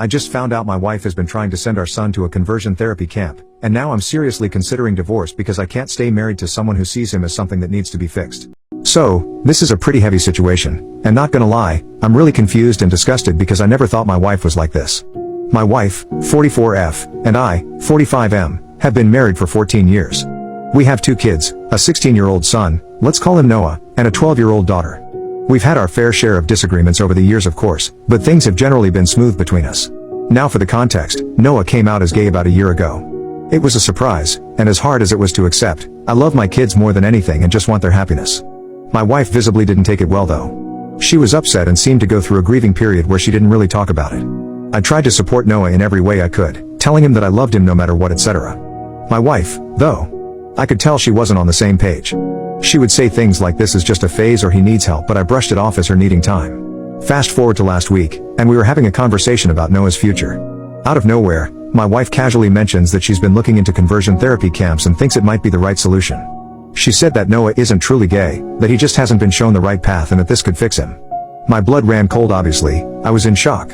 I just found out my wife has been trying to send our son to a conversion therapy camp, and now I'm seriously considering divorce because I can't stay married to someone who sees him as something that needs to be fixed. So, this is a pretty heavy situation, and not gonna lie, I'm really confused and disgusted because I never thought my wife was like this. My wife, 44F, and I, 45M, have been married for 14 years. We have 2 kids, a 16-year-old son, let's call him Noah, and a 12-year-old daughter. We've had our fair share of disagreements over the years of course, but things have generally been smooth between us. Now for the context, Noah came out as gay about a year ago. It was a surprise, and as hard as it was to accept, I love my kids more than anything and just want their happiness. My wife visibly didn't take it well though. She was upset and seemed to go through a grieving period where she didn't really talk about it. I tried to support Noah in every way I could, telling him that I loved him no matter what, etc. My wife, though, I could tell she wasn't on the same page. She would say things like this is just a phase or he needs help, but I brushed it off as her needing time. Fast forward to last week, and we were having a conversation about Noah's future. Out of nowhere, my wife casually mentions that she's been looking into conversion therapy camps and thinks it might be the right solution. She said that Noah isn't truly gay, that he just hasn't been shown the right path and that this could fix him. My blood ran cold obviously, I was in shock.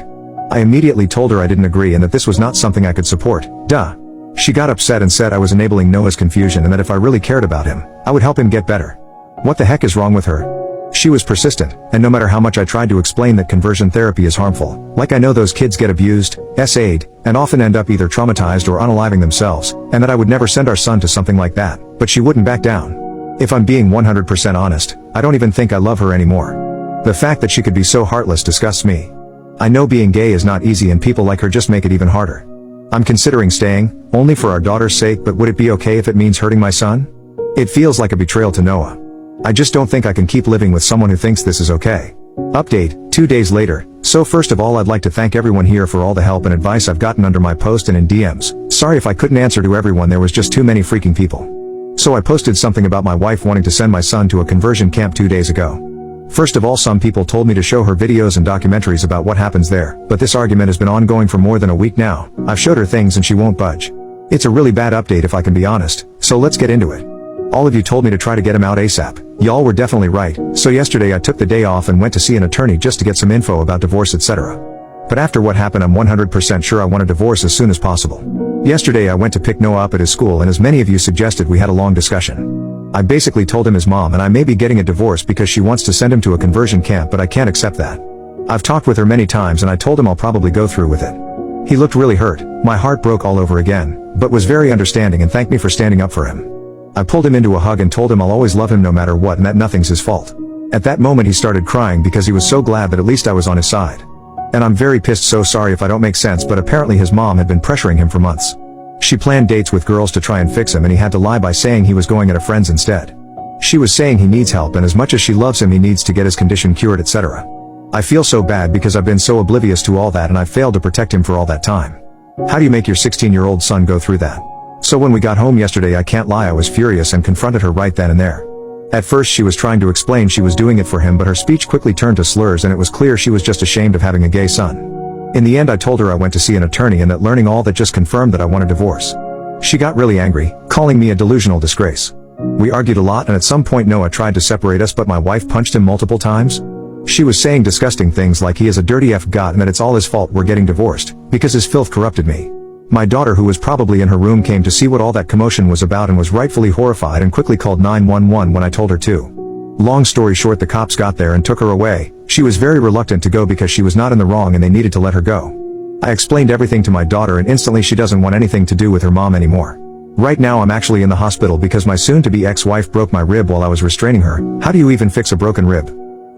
I immediately told her I didn't agree and that this was not something I could support, duh. She got upset and said I was enabling Noah's confusion and that if I really cared about him, I would help him get better. What the heck is wrong with her? She was persistent, and no matter how much I tried to explain that conversion therapy is harmful, like I know those kids get abused, SA'd, and often end up either traumatized or unaliving themselves, and that I would never send our son to something like that, but she wouldn't back down. If I'm being 100% honest, I don't even think I love her anymore. The fact that she could be so heartless disgusts me. I know being gay is not easy and people like her just make it even harder. I'm considering staying, only for our daughter's sake, but would it be okay if it means hurting my son? It feels like a betrayal to Noah. I just don't think I can keep living with someone who thinks this is okay. Update, 2 days later. So first of all I'd like to thank everyone here for all the help and advice I've gotten under my post and in DMs. Sorry if I couldn't answer to everyone, there was just too many freaking people. So I posted something about my wife wanting to send my son to a conversion camp 2 days ago. First of all, some people told me to show her videos and documentaries about what happens there, but this argument has been ongoing for more than a week now. I've showed her things and she won't budge. It's a really bad update if I can be honest, so let's get into it. All of you told me to try to get him out ASAP. Y'all were definitely right, so yesterday I took the day off and went to see an attorney just to get some info about divorce, etc. But after what happened, I'm 100% sure I want a divorce as soon as possible. Yesterday I went to pick Noah up at his school and as many of you suggested, we had a long discussion. I basically told him his mom and I may be getting a divorce because she wants to send him to a conversion camp, but I can't accept that. I've talked with her many times and I told him I'll probably go through with it. He looked really hurt, my heart broke all over again, but was very understanding and thanked me for standing up for him. I pulled him into a hug and told him I'll always love him no matter what and that nothing's his fault. At that moment he started crying because he was so glad that at least I was on his side. And I'm very pissed, so sorry if I don't make sense, but apparently his mom had been pressuring him for months. She planned dates with girls to try and fix him and he had to lie by saying he was going at a friend's instead. She was saying he needs help and as much as she loves him he needs to get his condition cured, etc. I feel so bad because I've been so oblivious to all that and I failed to protect him for all that time. How do you make your 16-year-old son go through that? So when we got home yesterday, I can't lie, I was furious and confronted her right then and there. At first she was trying to explain she was doing it for him, but her speech quickly turned to slurs and it was clear she was just ashamed of having a gay son. In the end I told her I went to see an attorney and that learning all that just confirmed that I want a divorce. She got really angry, calling me a delusional disgrace. We argued a lot and at some point Noah tried to separate us, but my wife punched him multiple times. She was saying disgusting things like he is a dirty F god and that it's all his fault we're getting divorced, because his filth corrupted me. My daughter, who was probably in her room, came to see what all that commotion was about and was rightfully horrified and quickly called 911 when I told her to. Long story short, the cops got there and took her away. She was very reluctant to go because she was not in the wrong and they needed to let her go. I explained everything to my daughter and instantly she doesn't want anything to do with her mom anymore. Right now I'm actually in the hospital because my soon-to-be ex-wife broke my rib while I was restraining her. How do you even fix a broken rib?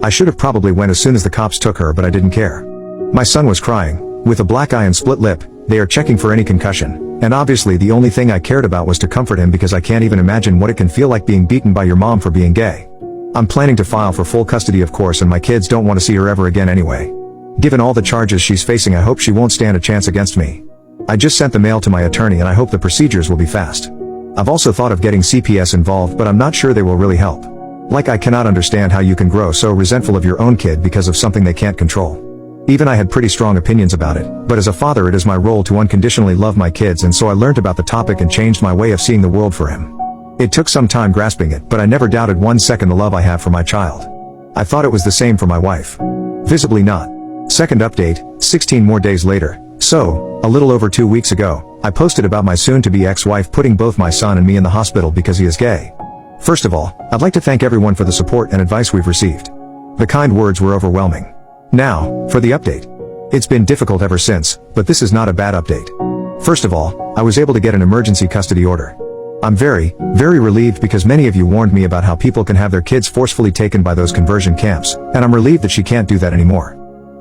I should have probably went as soon as the cops took her, but I didn't care. My son was crying, with a black eye and split lip. They are checking for any concussion, and obviously the only thing I cared about was to comfort him because I can't even imagine what it can feel like being beaten by your mom for being gay. I'm planning to file for full custody of course, and my kids don't want to see her ever again anyway. Given all the charges she's facing, I hope she won't stand a chance against me. I just sent the mail to my attorney and I hope the procedures will be fast. I've also thought of getting CPS involved, but I'm not sure they will really help. Like, I cannot understand how you can grow so resentful of your own kid because of something they can't control. Even I had pretty strong opinions about it, but as a father it is my role to unconditionally love my kids, and so I learned about the topic and changed my way of seeing the world for him. It took some time grasping it, but I never doubted 1 second the love I have for my child. I thought it was the same for my wife. Visibly not. Second update, 16 more days later. So, a little over 2 weeks ago, I posted about my soon-to-be ex-wife putting both my son and me in the hospital because he is gay. First of all, I'd like to thank everyone for the support and advice we've received. The kind words were overwhelming. Now, for the update. It's been difficult ever since, but this is not a bad update. First of all, I was able to get an emergency custody order. I'm very relieved because many of you warned me about how people can have their kids forcefully taken by those conversion camps, and I'm relieved that she can't do that anymore.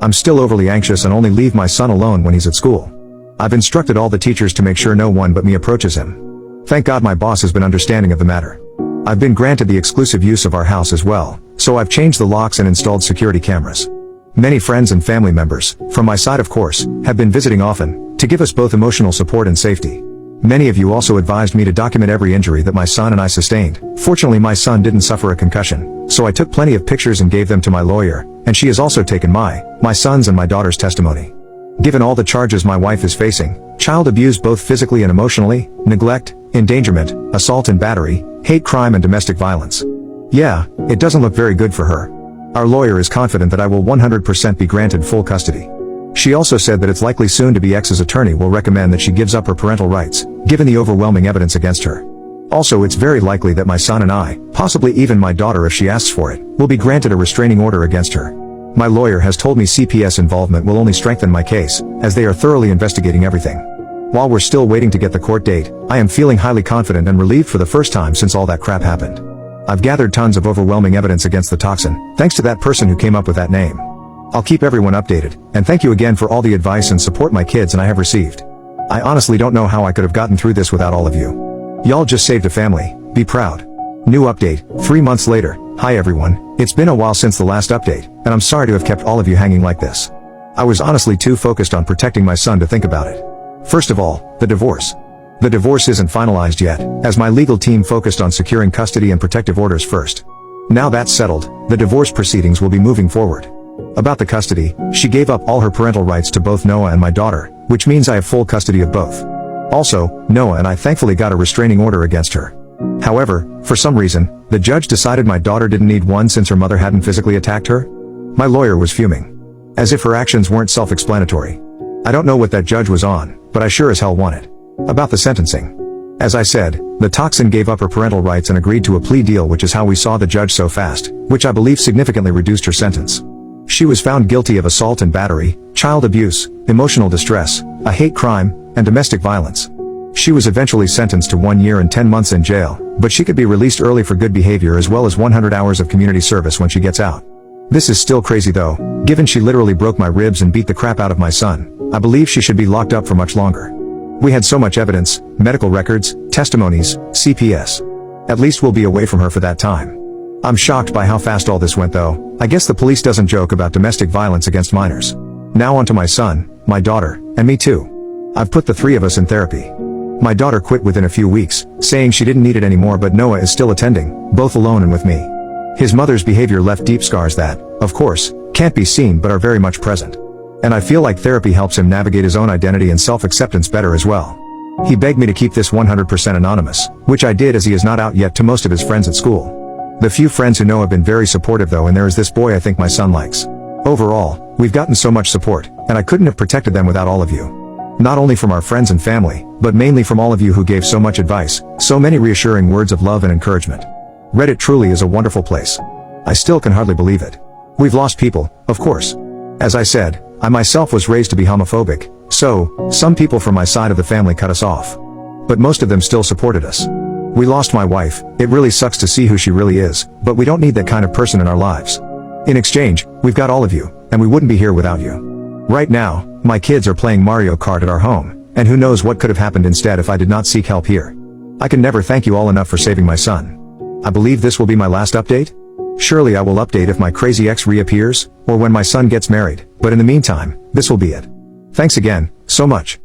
I'm still overly anxious and only leave my son alone when he's at school. I've instructed all the teachers to make sure no one but me approaches him. Thank God my boss has been understanding of the matter. I've been granted the exclusive use of our house as well, so I've changed the locks and installed security cameras. Many friends and family members, from my side of course, have been visiting often, to give us both emotional support and safety. Many of you also advised me to document every injury that my son and I sustained. Fortunately my son didn't suffer a concussion, so I took plenty of pictures and gave them to my lawyer, and she has also taken my son's and my daughter's testimony. Given all the charges my wife is facing, child abuse both physically and emotionally, neglect, endangerment, assault and battery, hate crime and domestic violence. Yeah, it doesn't look very good for her. Our lawyer is confident that I will 100% be granted full custody. She also said that it's likely soon to be ex's attorney will recommend that she gives up her parental rights, given the overwhelming evidence against her. Also it's very likely that my son and I, possibly even my daughter if she asks for it, will be granted a restraining order against her. My lawyer has told me CPS involvement will only strengthen my case, as they are thoroughly investigating everything. While we're still waiting to get the court date, I am feeling highly confident and relieved for the first time since all that crap happened. I've gathered tons of overwhelming evidence against the toxin, thanks to that person who came up with that name. I'll keep everyone updated, and thank you again for all the advice and support my kids and I have received. I honestly don't know how I could have gotten through this without all of you. Y'all just saved a family, be proud. New update, 3 months later. Hi everyone, it's been a while since the last update, and I'm sorry to have kept all of you hanging like this. I was honestly too focused on protecting my son to think about it. First of all, the divorce. The divorce isn't finalized yet, as my legal team focused on securing custody and protective orders first. Now that's settled, the divorce proceedings will be moving forward. About the custody, she gave up all her parental rights to both Noah and my daughter, which means I have full custody of both. Also, Noah and I thankfully got a restraining order against her. However, for some reason, the judge decided my daughter didn't need one since her mother hadn't physically attacked her. My lawyer was fuming. As if her actions weren't self-explanatory. I don't know what that judge was on, but I sure as hell want it. About the sentencing. As I said, the toxin gave up her parental rights and agreed to a plea deal, which is how we saw the judge so fast, which I believe significantly reduced her sentence. She was found guilty of assault and battery, child abuse, emotional distress, a hate crime, and domestic violence. She was eventually sentenced to 1 year and 10 months in jail, but she could be released early for good behavior as well as 100 hours of community service when she gets out. This is still crazy though, given she literally broke my ribs and beat the crap out of my son. I believe she should be locked up for much longer. We had so much evidence, medical records, testimonies, CPS. At least we'll be away from her for that time. I'm shocked by how fast all this went though. I guess the police doesn't joke about domestic violence against minors. Now onto my son, my daughter, and me too. I've put the 3 of us in therapy. My daughter quit within a few weeks, saying she didn't need it anymore, but Noah is still attending, both alone and with me. His mother's behavior left deep scars that, of course, can't be seen but are very much present. And I feel like therapy helps him navigate his own identity and self-acceptance better as well. He begged me to keep this 100% anonymous, which I did as he is not out yet to most of his friends at school. The few friends who know have been very supportive though, and there is this boy I think my son likes. Overall, we've gotten so much support, and I couldn't have protected them without all of you. Not only from our friends and family, but mainly from all of you who gave so much advice, so many reassuring words of love and encouragement. Reddit truly is a wonderful place. I still can hardly believe it. We've lost people, of course. As I said, I myself was raised to be homophobic, so, some people from my side of the family cut us off. But most of them still supported us. We lost my wife, it really sucks to see who she really is, but we don't need that kind of person in our lives. In exchange, we've got all of you, and we wouldn't be here without you. Right now, my kids are playing Mario Kart at our home, and who knows what could have happened instead if I did not seek help here. I can never thank you all enough for saving my son. I believe this will be my last update? Surely I will update if my crazy ex reappears, or when my son gets married, but in the meantime, this will be it. Thanks again, so much.